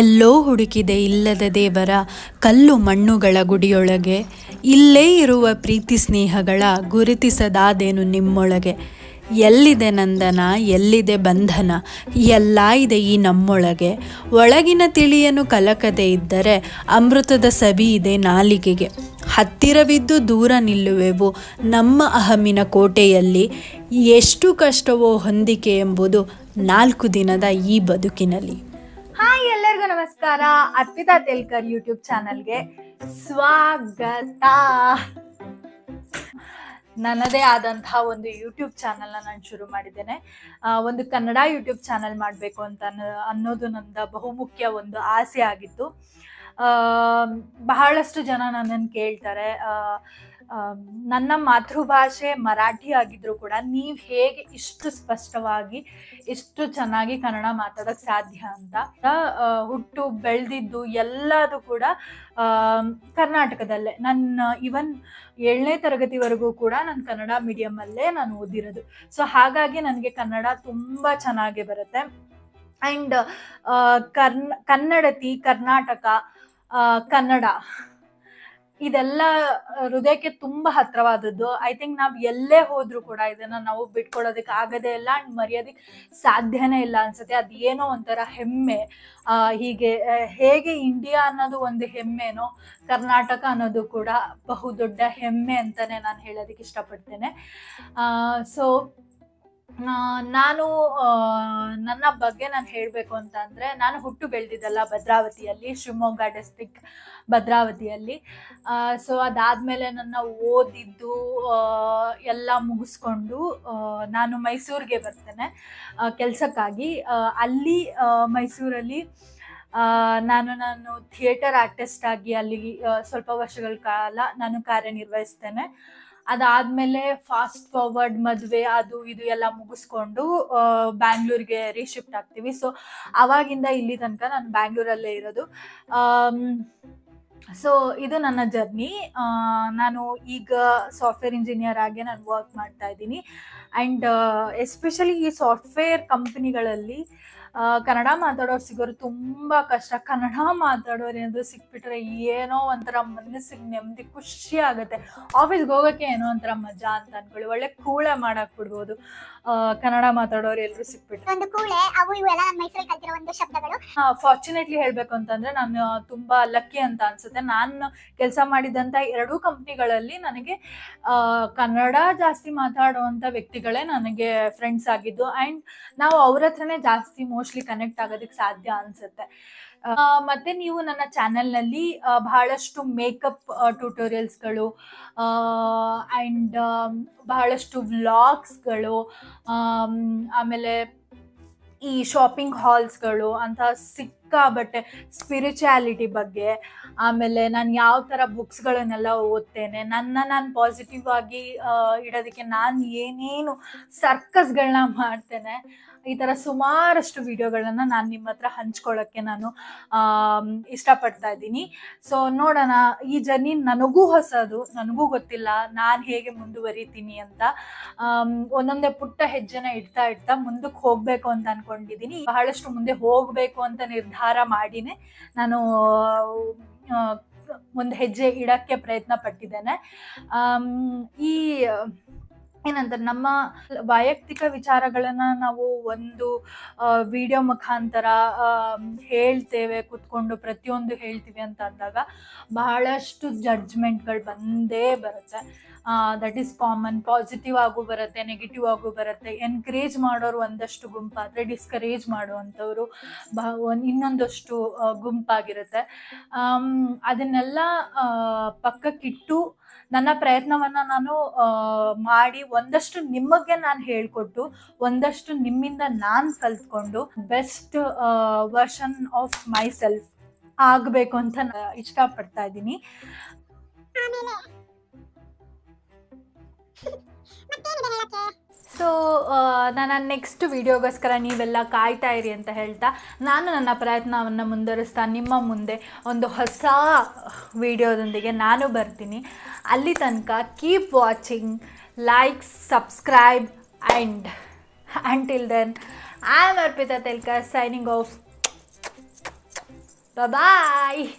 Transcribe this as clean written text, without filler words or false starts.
ಎಲ್ಲೋ ಹುಡುಕಿದೆ ಇಲ್ಲದ ದೇವರ ಕಲ್ಲು ಮಣ್ಣುಗಳ ಗುಡಿಯೊಳಗೆ, ಇಲ್ಲೇ ಇರುವ ಪ್ರೀತಿ ಸ್ನೇಹಗಳ ಗುರುತಿಸದಾದೇನು ನಿಮ್ಮೊಳಗೆ. ಎಲ್ಲಿದೆ ನಂದನ, ಎಲ್ಲಿದೆ ಬಂಧನ, ಎಲ್ಲ ಇದೆ ಈ ನಮ್ಮೊಳಗೆ. ಒಳಗಿನ ತಿಳಿಯನು ಕಲಕದೆ ಇದ್ದರೆ ಅಮೃತದ ಸವಿ ಇದೆ ನಾಲಿಗೆಗೆ. ಹತ್ತಿರವಿದ್ದು ದೂರ ನಿಲ್ಲುವೆವು ನಮ್ಮ ಅಹಮಿನ ಕೋಟೆಯಲ್ಲಿ. ಎಷ್ಟು ಕಷ್ಟವೋ ಹೊಂದಿಕೆ ಎಂಬುದು 4 ದಿನದ ಈ ಬದುಕಿನಲ್ಲಿ. ಹಾಯ್, ಎಲ್ಲರಿಗೂ ನಮಸ್ಕಾರ. ಅರ್ಪಿತಾ ತೇಲ್ಕರ್ ಯೂಟ್ಯೂಬ್ ಚಾನಲ್ಗೆ ಸ್ವಾಗತ. ನನ್ನದೇ ಆದಂತಹ ಒಂದು ಯೂಟ್ಯೂಬ್ ಚಾನಲ್ನ ನಾನು ಶುರು ಮಾಡಿದ್ದೇನೆ. ಒಂದು ಕನ್ನಡ ಯೂಟ್ಯೂಬ್ ಚಾನಲ್ ಮಾಡಬೇಕು ಅಂತ ಅನ್ನೋದು ನನ್ನ ಬಹುಮುಖ್ಯ ಒಂದು ಆಸೆ ಆಗಿತ್ತು. ಬಹಳಷ್ಟು ಜನ ನನ್ನನ್ನು ಕೇಳ್ತಾರೆ, ನನ್ನ ಮಾತೃಭಾಷೆ ಮರಾಠಿ ಆಗಿದ್ರು ಕೂಡ ನೀವು ಹೇಗೆ ಇಷ್ಟು ಸ್ಪಷ್ಟವಾಗಿ ಇಷ್ಟು ಚೆನ್ನಾಗಿ ಕನ್ನಡ ಮಾತಾಡೋಕ್ಕೆ ಸಾಧ್ಯ ಅಂತ. ಹುಟ್ಟು ಬೆಳೆದಿದ್ದು ಎಲ್ಲದು ಕೂಡ ಕರ್ನಾಟಕದಲ್ಲೇ. ನನ್ನ ಇವನ್ 7ನೇ ತರಗತಿವರೆಗೂ ಕೂಡ ನಾನು ಕನ್ನಡ ಮೀಡಿಯಮಲ್ಲೇ ನಾನು ಓದಿರೋದು. ಸೊ ಹಾಗಾಗಿ ನನಗೆ ಕನ್ನಡ ತುಂಬ ಚೆನ್ನಾಗಿ ಬರುತ್ತೆ. ಆ್ಯಂಡ್ ಕನ್ನಡತಿ, ಕರ್ನಾಟಕ, ಕನ್ನಡ ಇದೆಲ್ಲ ಹೃದಯಕ್ಕೆ ತುಂಬ ಹತ್ರವಾದದ್ದು. ಐ ಥಿಂಕ್ ನಾವು ಎಲ್ಲೇ ಹೋದ್ರೂ ಕೂಡ ಇದನ್ನು ನಾವು ಬಿಟ್ಕೊಡೋದಕ್ಕೆ ಆಗದೇ ಇಲ್ಲ, ಆ್ಯಂಡ್ ಮರೆಯೋದಕ್ಕೆ ಸಾಧ್ಯನೇ ಇಲ್ಲ ಅನ್ಸುತ್ತೆ. ಅದೇನೋ ಒಂಥರ ಹೆಮ್ಮೆ. ಹೇಗೆ ಇಂಡಿಯಾ ಅನ್ನೋದು ಒಂದು ಹೆಮ್ಮೆನೋ, ಕರ್ನಾಟಕ ಅನ್ನೋದು ಕೂಡ ಬಹುದೊಡ್ಡ ಹೆಮ್ಮೆ ಅಂತಲೇ ನಾನು ಹೇಳೋದಕ್ಕೆ ಇಷ್ಟಪಡ್ತೇನೆ. ಸೊ ನಾನು ನನ್ನ ಬಗ್ಗೆ ನಾನು ಹೇಳಬೇಕು ಅಂತ ಅಂದರೆ, ನಾನು ಹುಟ್ಟು ಬೆಳೆದಿದ್ದಲ್ಲ ಭದ್ರಾವತಿಯಲ್ಲಿ, ಶಿವಮೊಗ್ಗ ಡಿಸ್ಟ್ರಿಕ್ಟ್ ಭದ್ರಾವತಿಯಲ್ಲಿ. ಸೊ ಅದಾದಮೇಲೆ ನನ್ನ ಓದಿದ್ದು ಎಲ್ಲ ಮುಗಿಸ್ಕೊಂಡು ನಾನು ಮೈಸೂರಿಗೆ ಬರ್ತೇನೆ ಕೆಲಸಕ್ಕಾಗಿ. ಅಲ್ಲಿ ಮೈಸೂರಲ್ಲಿ ನಾನು ಥಿಯೇಟರ್ ಆರ್ಟಿಸ್ಟ್ ಆಗಿ ಅಲ್ಲಿ ಸ್ವಲ್ಪ ವರ್ಷಗಳ ಕಾಲ ನಾನು ಕಾರ್ಯನಿರ್ವಹಿಸ್ತೇನೆ. ಅದಾದಮೇಲೆ ಫಾಸ್ಟ್ ಫಾರ್ವರ್ಡ್ ಮದುವೆ ಅದು ಇದು ಎಲ್ಲ ಮುಗಿಸ್ಕೊಂಡು ಬ್ಯಾಂಗ್ಳೂರಿಗೆ ರೀಶಿಫ್ಟ್ ಆಗ್ತೀವಿ. ಸೊ ಆವಾಗಿಂದ ಇಲ್ಲಿ ತನಕ ನಾನು ಬ್ಯಾಂಗ್ಳೂರಲ್ಲೇ ಇರೋದು. ಸೊ ಇದು ನನ್ನ ಜರ್ನಿ. ನಾನು ಈಗ ಸಾಫ್ಟ್ವೇರ್ ಇಂಜಿನಿಯರ್ ಆಗಿ ನಾನು ವರ್ಕ್ ಮಾಡ್ತಾ ಇದ್ದೀನಿ. ಆ್ಯಂಡ್ ಎಸ್ಪೆಷಲಿ ಈ ಸಾಫ್ಟ್ವೇರ್ ಕಂಪ್ನಿಗಳಲ್ಲಿ ಕನ್ನಡ ಮಾತಾಡೋರು ಸಿಗೋರು ತುಂಬ ಕಷ್ಟ. ಕನ್ನಡ ಮಾತಾಡೋರು ಏನಾದರೂ ಸಿಕ್ಬಿಟ್ರೆ ಏನೋ ಒಂಥರ ಮನಸ್ಸಿಗೆ ನೆಮ್ಮದಿ, ಖುಷಿ ಆಗುತ್ತೆ. ಆಫೀಸ್ಗೆ ಹೋಗೋಕ್ಕೆ ಏನೋ ಒಂಥರ ಮಜಾ ಅಂತ ಅನ್ಕೊಳ್ಳಿ. ಒಳ್ಳೆ ಕೂಳೆ ಮಾಡಕ್ಕೆ ಬಿಡ್ಬೋದು ಕನ್ನಡ ಮಾತಾಡೋರು ಎಲ್ಲರೂ ಸಿಕ್ಬಿಟ್ರೆ. ಫಾರ್ಚುನೇಟ್ಲಿ ಹೇಳಬೇಕು ಅಂತಂದರೆ ನಾನು ತುಂಬ ಲಕ್ಕಿ ಅಂತ ಅನ್ಸುತ್ತೆ. ನಾನು ಕೆಲಸ ಮಾಡಿದಂಥ 2 ಕಂಪ್ನಿಗಳಲ್ಲಿ ನನಗೆ ಕನ್ನಡ ಜಾಸ್ತಿ ಮಾತಾಡುವಂಥ ವ್ಯಕ್ತಿಗಳೇ ನನಗೆ ಫ್ರೆಂಡ್ಸ್ ಆಗಿದ್ದು. ಆ್ಯಂಡ್ ನಾವು ಅವ್ರ ಹತ್ರನೇ ಜಾಸ್ತಿ ಮೋಸ್ಟ್ಲಿ ಕನೆಕ್ಟ್ ಆಗೋದಕ್ಕೆ ಸಾಧ್ಯ ಅನ್ಸುತ್ತೆ. ಮತ್ತೆ ನೀವು ನನ್ನ ಚಾನೆಲ್ನಲ್ಲಿ ಬಹಳಷ್ಟು ಮೇಕಪ್ ಟ್ಯೂಟೋರಿಯಲ್ಸ್ಗಳು ಆ್ಯಂಡ್ ಬಹಳಷ್ಟು ವ್ಲಾಗ್ಸ್ಗಳು, ಆಮೇಲೆ ಈ ಶಾಪಿಂಗ್ ಹಾಲ್ಸ್ಗಳು ಅಂತ ಸಿಕ್ಕಾಬಟ್ಟೆ, ಸ್ಪಿರಿಚುಯಾಲಿಟಿ ಬಗ್ಗೆ, ಆಮೇಲೆ ನಾನು ಯಾವ ಥರ ಬುಕ್ಸ್ಗಳನ್ನೆಲ್ಲ ಓದ್ತೇನೆ, ನಾನು ಪಾಸಿಟಿವ್ ಆಗಿ ಇಡೋದಕ್ಕೆ ನಾನು ಏನೇನು ಸರ್ಕಸ್ಗಳನ್ನ ಮಾಡ್ತೇನೆ, ಈ ಥರ ಸುಮಾರಷ್ಟು ವಿಡಿಯೋಗಳನ್ನ ನಾನು ನಿಮ್ಮ ಹತ್ರ ಹಂಚ್ಕೊಳ್ಳೋಕ್ಕೆ ನಾನು ಇಷ್ಟಪಡ್ತಾ ಇದ್ದೀನಿ. ಸೊ ನೋಡೋಣ, ಈ ಜರ್ನಿ ನನಗೂ ಹೊಸದು, ನನಗೂ ಗೊತ್ತಿಲ್ಲ ನಾನು ಹೇಗೆ ಮುಂದುವರಿತೀನಿ ಅಂತ. ಒಂದೊಂದೇ ಪುಟ್ಟ ಹೆಜ್ಜೆನ ಇಡ್ತಾ ಮುಂದಕ್ಕೆ ಹೋಗಬೇಕು ಅಂತ ಅಂದ್ಕೊಂಡಿದ್ದೀನಿ. ಬಹಳಷ್ಟು ಮುಂದೆ ಹೋಗಬೇಕು ಅಂತ ನಿರ್ಧಾರ ಮಾಡಿನೇ ನಾನು ಒಂದು ಹೆಜ್ಜೆ ಇಡೋಕ್ಕೆ ಪ್ರಯತ್ನ ಪಟ್ಟಿದ್ದೇನೆ. ಈ ಏನಂತಾರೆ, ನಮ್ಮ ವೈಯಕ್ತಿಕ ವಿಚಾರಗಳನ್ನು ನಾವು ಒಂದು ವಿಡಿಯೋ ಮುಖಾಂತರ ಹೇಳ್ತೇವೆ, ಕೂತ್ಕೊಂಡು ಪ್ರತಿಯೊಂದು ಹೇಳ್ತೀವಿ ಅಂತ ಅಂದಾಗ ಬಹಳಷ್ಟು ಜಡ್ಜ್ಮೆಂಟ್ಗಳು ಬಂದೇ ಬರುತ್ತೆ. That is common. ಪಾಸಿಟಿವ್ ಆಗೂ ಬರುತ್ತೆ, ನೆಗೆಟಿವ್ ಆಗೂ ಬರುತ್ತೆ. ಎನ್ಕರೇಜ್ ಮಾಡೋರು ಒಂದಷ್ಟು ಗುಂಪಾದರೆ, ಡಿಸ್ಕರೇಜ್ ಮಾಡುವಂಥವ್ರು ಇನ್ನೊಂದಷ್ಟು ಗುಂಪಾಗಿರುತ್ತೆ. ಅದನ್ನೆಲ್ಲ ಪಕ್ಕಕ್ಕಿಟ್ಟು ನನ್ನ ಪ್ರಯತ್ನವನ್ನು ನಾನು ಮಾಡಿ ಒಂದಷ್ಟು ನಿಮಗೆ ನಾನು ಹೇಳಿಕೊಟ್ಟು, ಒಂದಷ್ಟು ನಿಮ್ಮಿಂದ ನಾನು ಕಲ್ತ್ಕೊಂಡು best version of my self ಆಗಬೇಕು ಅಂತ ಇಷ್ಟಪಡ್ತಾ ಇದ್ದೀನಿ. ಸೊ ನನ್ನ ನೆಕ್ಸ್ಟ್ ವಿಡಿಯೋಗೋಸ್ಕರ ನೀವೆಲ್ಲ ಕಾಯ್ತಾ ಇರಿ ಅಂತ ಹೇಳ್ತಾ, ನಾನು ನನ್ನ ಪ್ರಯತ್ನವನ್ನು ಮುಂದುವರಿಸ್ತಾ ನಿಮ್ಮ ಮುಂದೆ ಒಂದು ಹೊಸ ವಿಡಿಯೋದೊಂದಿಗೆ ನಾನು ಬರ್ತೀನಿ. ಅಲ್ಲಿ ತನಕ keep watching, like, subscribe, and until then I am Arpita Telkar signing off. Bye.